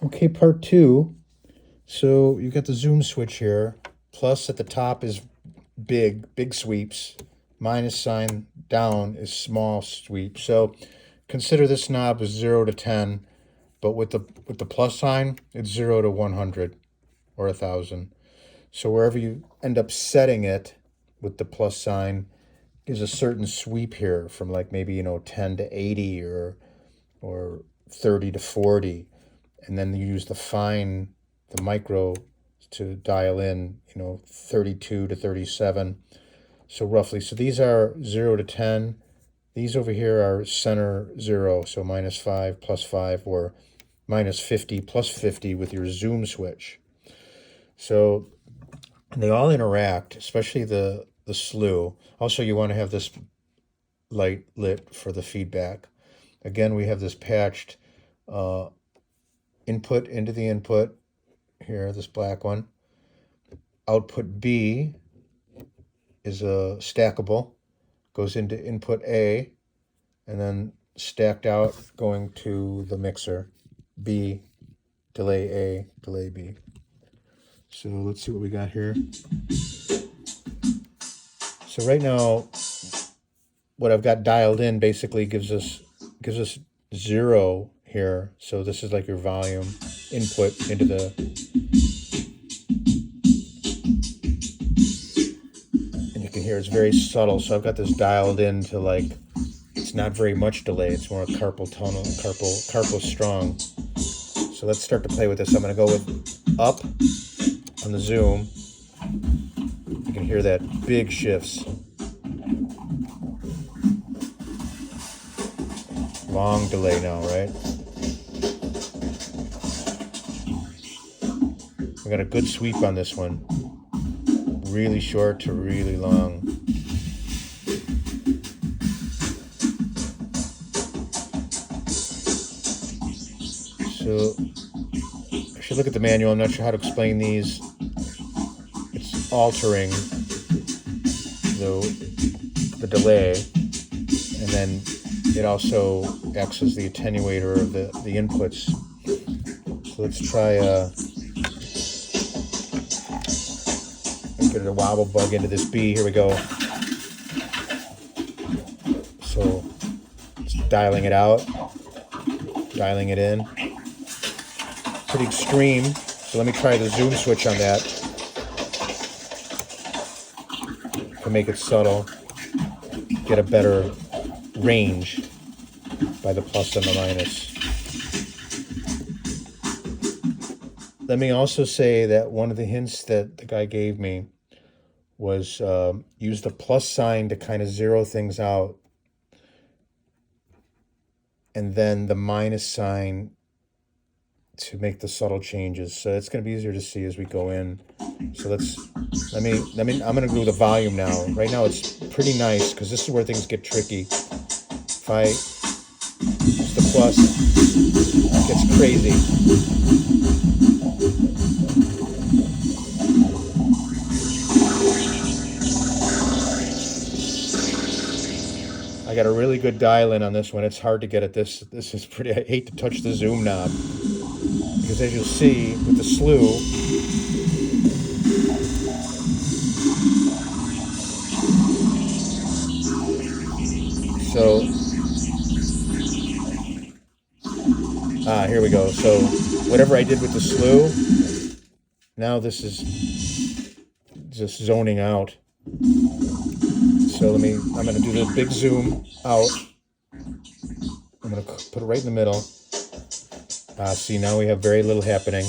Okay, part two. So you got the zoom switch here. Plus at the top is big sweeps. Minus sign down is small sweep. So consider this knob is 0 to 10, but with the plus sign, it's 0 to 100 or 1,000. So wherever you end up setting it with the plus sign is a certain sweep here from like maybe 10 to 80 or 30 to 40, and then you use the micro to dial in 32 to 37. So roughly, so these are 0 to 10. These over here are center 0, so -5 +5, or -50 +50 with your zoom switch. So they all interact, especially the slew. Also, you want to have this light lit for the feedback. Again, we have this patched input into the input here, this black one. Output B is a stackable, goes into input A, and then stacked out going to the mixer. B, delay A, delay B. So let's see what we got here. So right now, what I've got dialed in basically gives us 0 here. So this is like your volume input into the, and you can hear it's very subtle. So I've got this dialed in to like, it's not very much delay. It's more carpal tunnel, carpal strong. So let's start to play with this. I'm going to go with up on the zoom. You can hear that big shifts. Long delay now, right? We got a good sweep on this one. Really short to really long. So I should look at the manual. I'm not sure how to explain these. It's altering the delay, and then it also acts as the attenuator of the inputs. So let's try get a wobble bug into this B. Here we go. So it's dialing it out, dialing it in. Pretty extreme. So let me try the zoom switch on that to make it subtle, get a better range by the plus and the minus. Let me also say that one of the hints that the guy gave me was use the plus sign to kind of zero things out, and then the minus sign to make the subtle changes. So it's going to be easier to see as we go in. So I'm going to do the volume now. Right now it's pretty nice because this is where things get tricky. If I use the plus, it gets crazy. I got a really good dial in on this one. It's hard to get at this. This is pretty, I hate to touch the zoom knob because as you'll see with the slew, so, here we go. So whatever I did with the slew, now this is just zoning out. So I'm going to do the big zoom out. I'm going to put it right in the middle. See, now we have very little happening.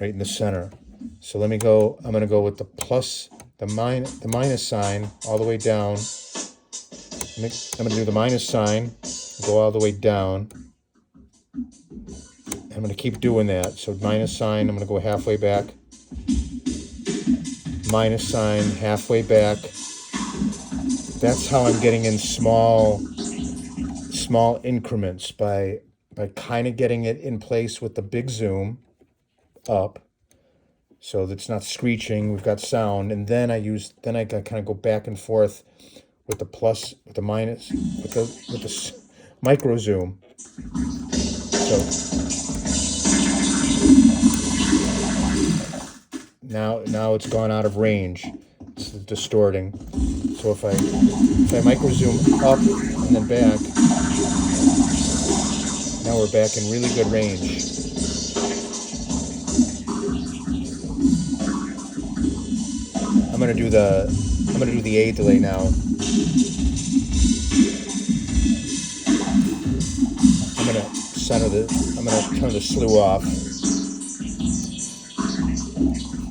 Right in the center. So let me go, I'm going to go with the plus, the minus sign all the way down. I'm going to do the minus sign, go all the way down. I'm going to keep doing that. So minus sign, I'm going to go halfway back. Minus sign, halfway back. That's how I'm getting in small increments by kind of getting it in place with the big zoom up, so that's not screeching. We've got sound, and then I kind of go back and forth with the plus, with the minus, with the micro zoom. So now it's gone out of range. It's distorting. So if I micro zoom up and then back, now we're back in really good range. I'm gonna do the A delay now. I'm gonna turn the slew off.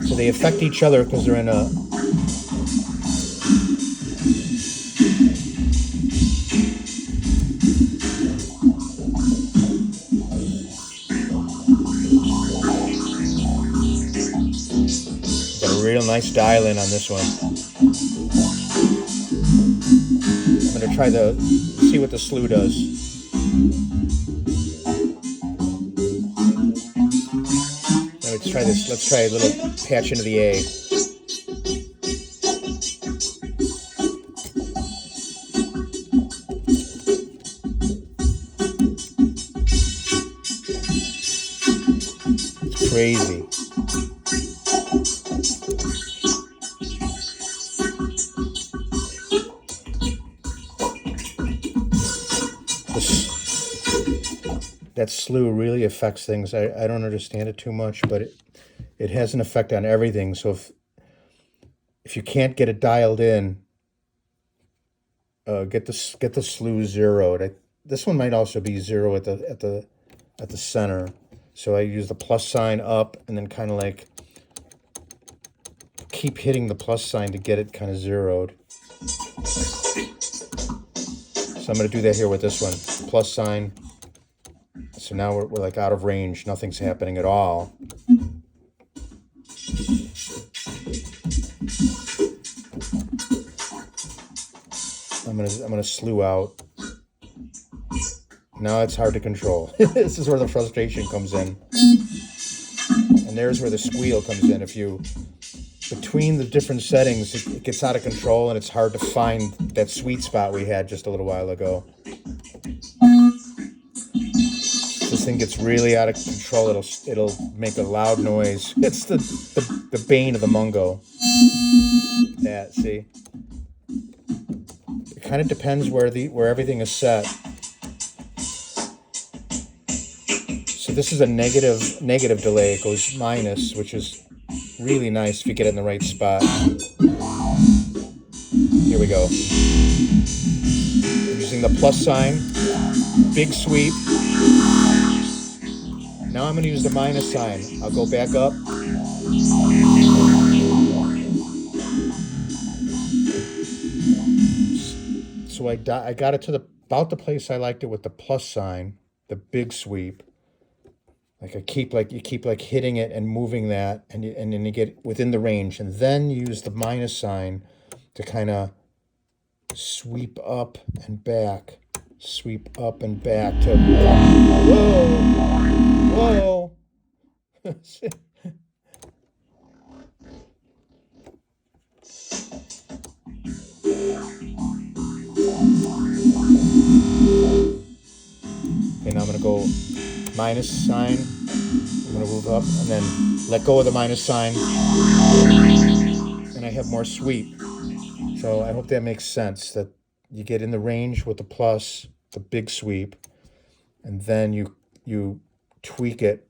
So they affect each other because they're in a real nice dial in on this one. I'm going to try see what the slew does. Let's try this. Let's try a little patch into the A. It's crazy. That slew really affects things. I don't understand it too much, but it has an effect on everything. So if you can't get it dialed in, get the slew zeroed. This one might also be zero at the center. So I use the plus sign up and then kind of like keep hitting the plus sign to get it kind of zeroed. So I'm going to do that here with this one. Plus sign. So now we're like out of range. Nothing's happening at all. I'm gonna slew out. Now it's hard to control. This is where the frustration comes in. And there's where the squeal comes in. If you, between the different settings, it gets out of control and it's hard to find that sweet spot we had just a little while ago. This thing gets really out of control, it'll make a loud noise. It's the bane of the Mungo. That, see? It kind of depends where everything is set. So this is a negative delay. It goes minus, which is really nice if you get it in the right spot. Here we go. I'm using the plus sign, big sweep. Now I'm going to use the minus sign. I'll go back up. So I got it to about the place I liked it with the plus sign, the big sweep. Like you keep hitting it and moving that, and then you get within the range, and then you use the minus sign to kind of sweep up and back, sweep up and back to whoa. Okay, now I'm gonna go minus sign. I'm gonna move up and then let go of the minus sign, and I have more sweep. So I hope that makes sense, that you get in the range with the plus, the big sweep, and then you tweak it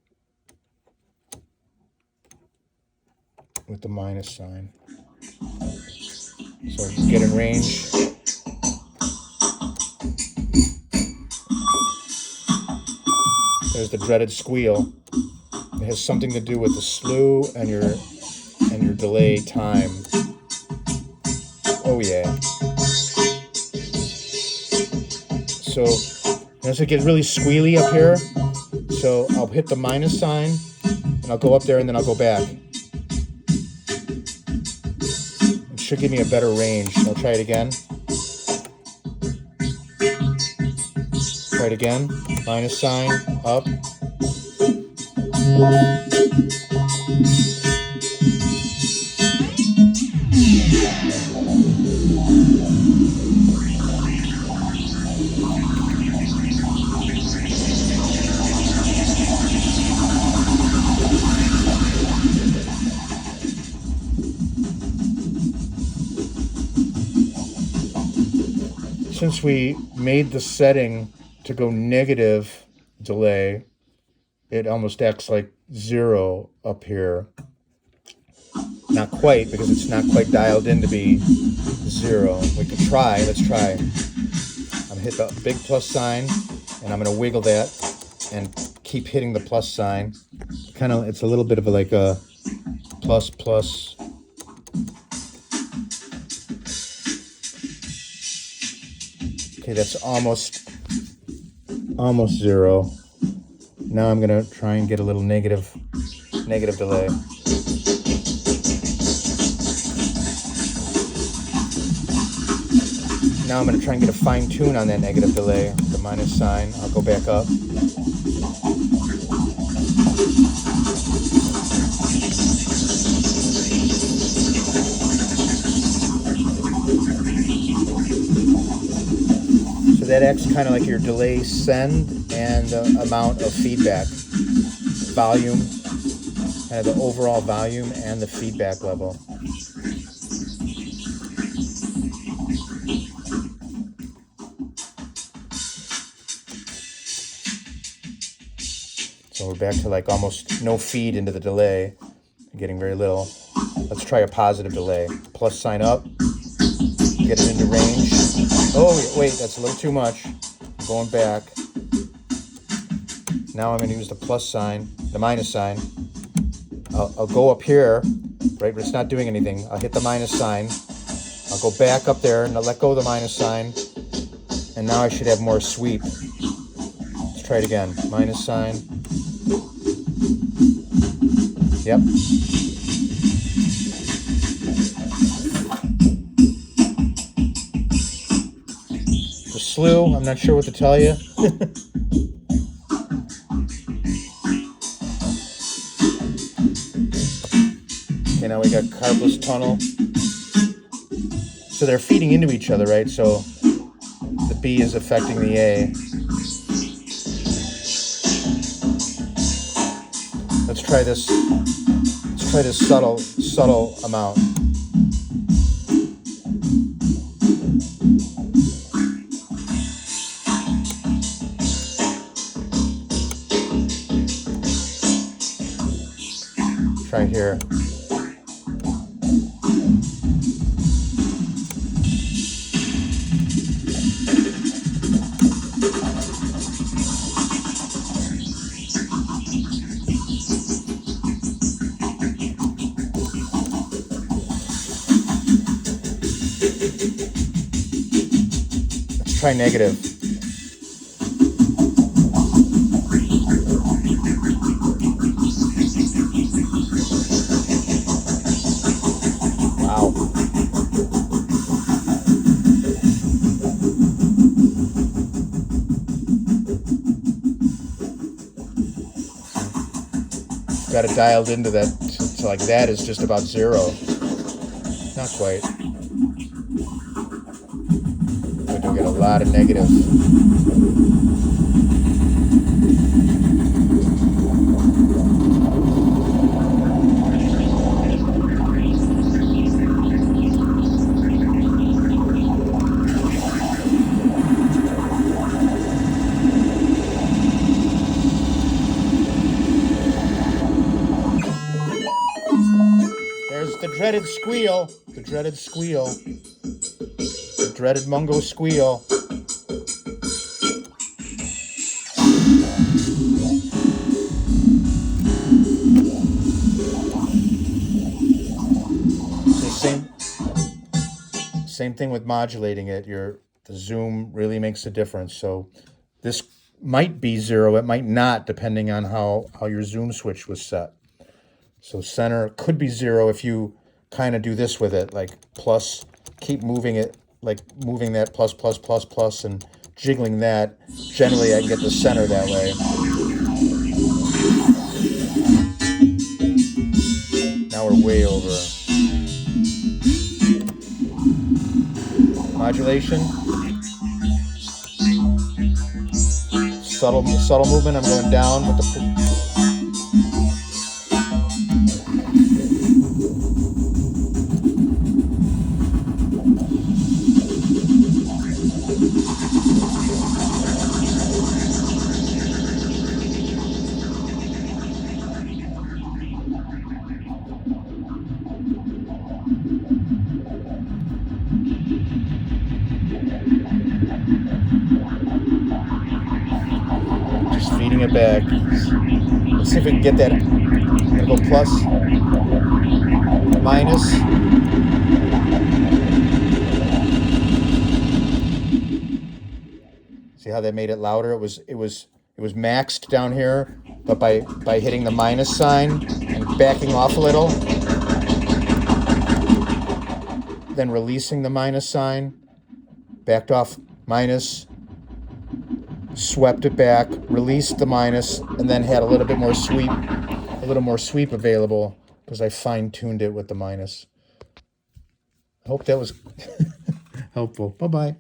with the minus sign. So get in range. There's the dreaded squeal. It has something to do with the slew and your delay time. Oh yeah. So as it gets really squealy up here, so I'll hit the minus sign and I'll go up there and then I'll go back. It should give me a better range. I'll try it again. Try it again. Minus sign, up. since we made the setting to go negative delay, it almost acts like 0 up here. Not quite, because it's not quite dialed in to be 0. We could try. Let's try. I'm going to hit the big plus sign, and I'm going to wiggle that and keep hitting the plus sign. Kind of, it's a little bit of like a plus plus. Okay, that's almost 0. Now I'm gonna try and get a little negative delay. Now I'm gonna try and get a fine tune on that negative delay. The minus sign. I'll go back up. So that acts kind of like your delay send and the amount of feedback, volume, kind of the overall volume and the feedback level. So we're back to like almost no feed into the delay, getting very little. Let's try a positive delay. Plus sign up, get it into range. Oh, wait, that's a little too much. I'm going back. Now I'm going to use the plus sign, the minus sign. I'll go up here, right, but it's not doing anything. I'll hit the minus sign. I'll go back up there and I'll let go of the minus sign. And now I should have more sweep. Let's try it again. Minus sign. Yep. The slew, I'm not sure what to tell you. Okay, now we got carbless tunnel. So they're feeding into each other, right? So the B is affecting the A. Let's try this. Let's try this subtle amount. Try here. Let's try negative. Wow. Got it dialed into that, so like that is just about 0. Not quite. But you'll get a lot of negative. There's the dreaded squeal, the dreaded Mungo squeal. So same thing with modulating it. The zoom really makes a difference. So this might be 0, it might not, depending on how your zoom switch was set. So center could be 0 if you kind of do this with it, like plus, keep moving it, like moving that plus, plus, plus, plus, and jiggling that. Generally, I can get the center that way. Now we're way over. Modulation. Subtle movement. I'm going down with the. feeding it back. Let's see if we can get that. I'm gonna go plus, minus. See how that made it louder? It was maxed down here, but by hitting the minus sign and backing off a little, then releasing the minus sign, backed off minus, swept it back, released the minus, and then had a little more sweep available because I fine-tuned it with the minus. I hope that was helpful. Bye-bye.